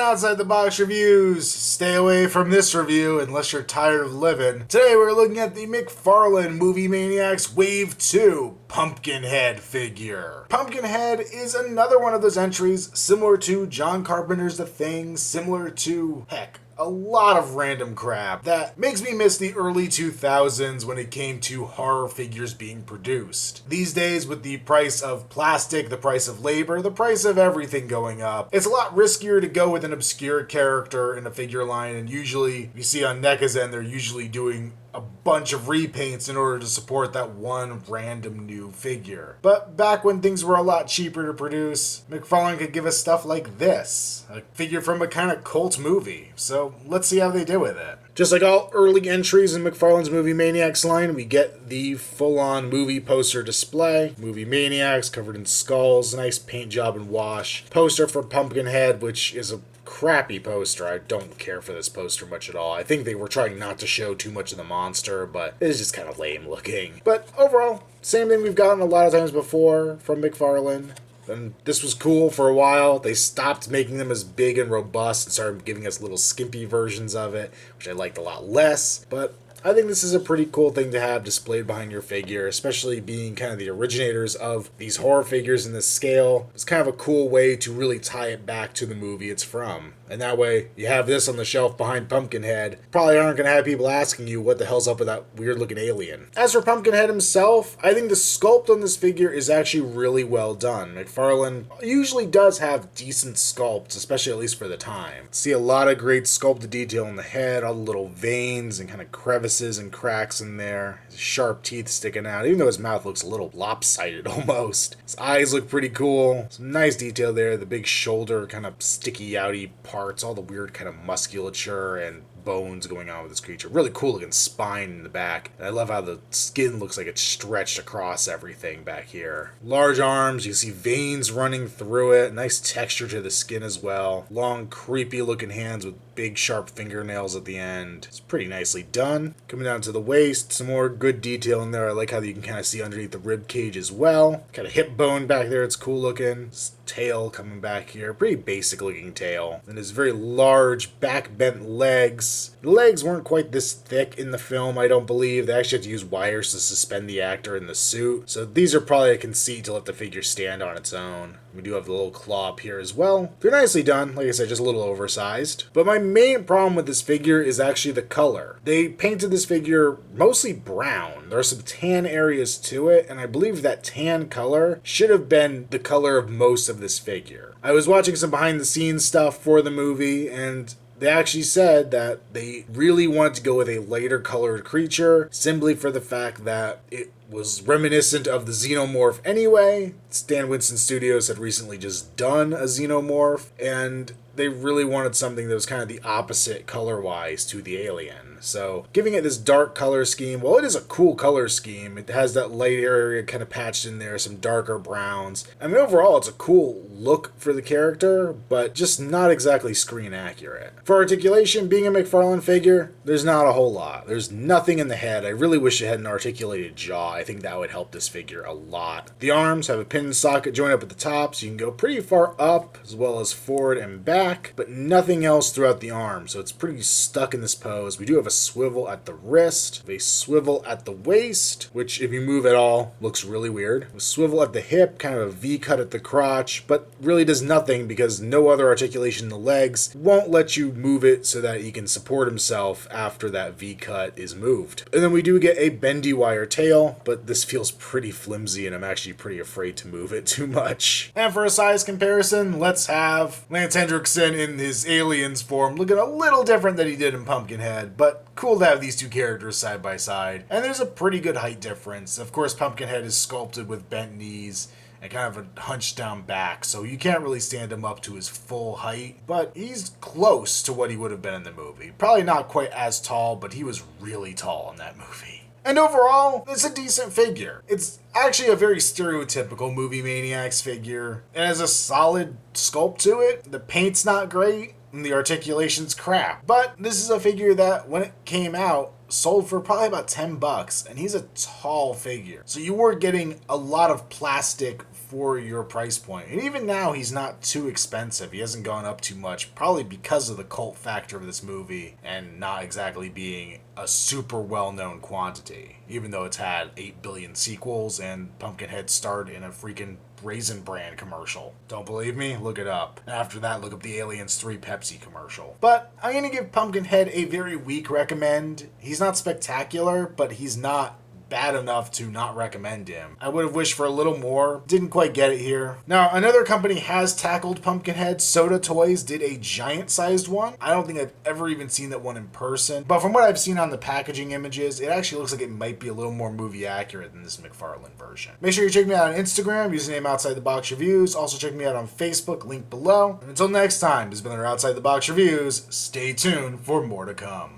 Outside the Box Reviews. Stay away from this review unless you're tired of living. Today we're looking at the McFarlane Movie Maniacs Wave 2 Pumpkinhead figure. Pumpkinhead is another one of those entries similar to John Carpenter's The Thing, similar to, heck, a lot of random crap that makes me miss the early 2000s when it came to horror figures being produced. These days, with the price of plastic, the price of labor, the price of everything going up, it's a lot riskier to go with an obscure character in a figure line, and usually, you see on NECA's end, they're usually doing a bunch of repaints in order to support that one random new figure. But back when things were a lot cheaper to produce, McFarlane could give us stuff like this, a figure from a kind of cult movie. So let's see how they do with it. Just like all early entries in McFarlane's Movie Maniacs line, we get the full-on movie poster display. Movie Maniacs covered in skulls, nice paint job and wash. Poster for Pumpkinhead, which is a crappy poster. I don't care for this poster much at all. I think they were trying not to show too much of the monster, but it's just kind of lame looking. But overall, same thing we've gotten a lot of times before from McFarlane. And this was cool for a while. They stopped making them as big and robust and started giving us little skimpy versions of it, which I liked a lot less. But I think this is a pretty cool thing to have displayed behind your figure, especially being kind of the originators of these horror figures in this scale. It's kind of a cool way to really tie it back to the movie it's from. And that way, you have this on the shelf behind Pumpkinhead. Probably aren't going to have people asking you what the hell's up with that weird-looking alien. As for Pumpkinhead himself, I think the sculpt on this figure is actually really well done. McFarlane usually does have decent sculpts, especially at least for the time. See a lot of great sculpted detail in the head, all the little veins and kind of crevices and cracks in there. His sharp teeth sticking out, even though his mouth looks a little lopsided almost. His eyes look pretty cool. Some nice detail there, the big shoulder kind of sticky-outy parts, all the weird kind of musculature and bones going on with this creature. Really cool looking spine in the back. And I love how the skin looks like it's stretched across everything back here. Large arms, you see veins running through it. Nice texture to the skin as well. Long, creepy looking hands with big sharp fingernails at the end. It's pretty nicely done. Coming down to the waist, some more good detail in there. I like how you can kind of see underneath the rib cage as well. Kind of hip bone back there, it's cool looking. His tail coming back here, pretty basic looking tail. And his very large back bent legs. The legs weren't quite this thick in the film, I don't believe. They actually had to use wires to suspend the actor in the suit. So these are probably a conceit to let the figure stand on its own. We do have the little claw up here as well. They're nicely done. Like I said, just a little oversized. But my main problem with this figure is actually the color. They painted this figure mostly brown. There are some tan areas to it, and I believe that tan color should have been the color of most of this figure. I was watching some behind the scenes stuff for the movie, and they actually said that they really wanted to go with a lighter colored creature simply for the fact that it was reminiscent of the Xenomorph anyway. Stan Winston Studios had recently just done a Xenomorph, and they really wanted something that was kind of the opposite color-wise to the alien. So giving it this dark color scheme, well, it is a cool color scheme. It has that light area kind of patched in there, some darker browns. I mean, overall, it's a cool look for the character, but just not exactly screen accurate. For articulation, being a McFarlane figure, there's not a whole lot. There's nothing in the head. I really wish it had an articulated jaw. I think that would help this figure a lot. The arms have a pin socket joint up at the top, so you can go pretty far up, as well as forward and back, but nothing else throughout the arm, so it's pretty stuck in this pose. We do have a swivel at the wrist, a swivel at the waist, which if you move at all, looks really weird. A swivel at the hip, kind of a V-cut at the crotch, but really does nothing because no other articulation in the legs won't let you move it so that he can support himself after that V-cut is moved. And then we do get a bendy wire tail, but this feels pretty flimsy and I'm actually pretty afraid to move it too much. And for a size comparison, let's have Lance Hendrickson in his aliens form looking a little different than he did in Pumpkinhead, but cool to have these two characters side by side. And there's a pretty good height difference. Of course, Pumpkinhead is sculpted with bent knees and kind of a hunched down back, so you can't really stand him up to his full height, but he's close to what he would have been in the movie. Probably not quite as tall, but he was really tall in that movie. And overall, it's a decent figure. It's actually a very stereotypical Movie Maniacs figure. It has a solid sculpt to it. The paint's not great, and the articulation's crap. But this is a figure that, when it came out, sold for probably about $10, and he's a tall figure. So you were getting a lot of plastic for your price point. And even now, he's not too expensive. He hasn't gone up too much, probably because of the cult factor of this movie and not exactly being a super well-known quantity, even though it's had 8 billion sequels and Pumpkinhead starred in a freaking Raisin Bran commercial. Don't believe me? Look it up. After that, look up the Aliens 3 Pepsi commercial. But I'm gonna give Pumpkinhead a very weak recommend. He's not spectacular, but he's not bad enough to not recommend him. I would have wished for a little more. Didn't quite get it here. Now, another company has tackled Pumpkinhead. Soda Toys did a giant-sized one. I don't think I've ever even seen that one in person, but from what I've seen on the packaging images, it actually looks like it might be a little more movie accurate than this McFarlane version. Make sure you check me out on Instagram, username Outside the Box Reviews. Also check me out on Facebook, link below. And until next time, this has been our Outside the Box Reviews. Stay tuned for more to come.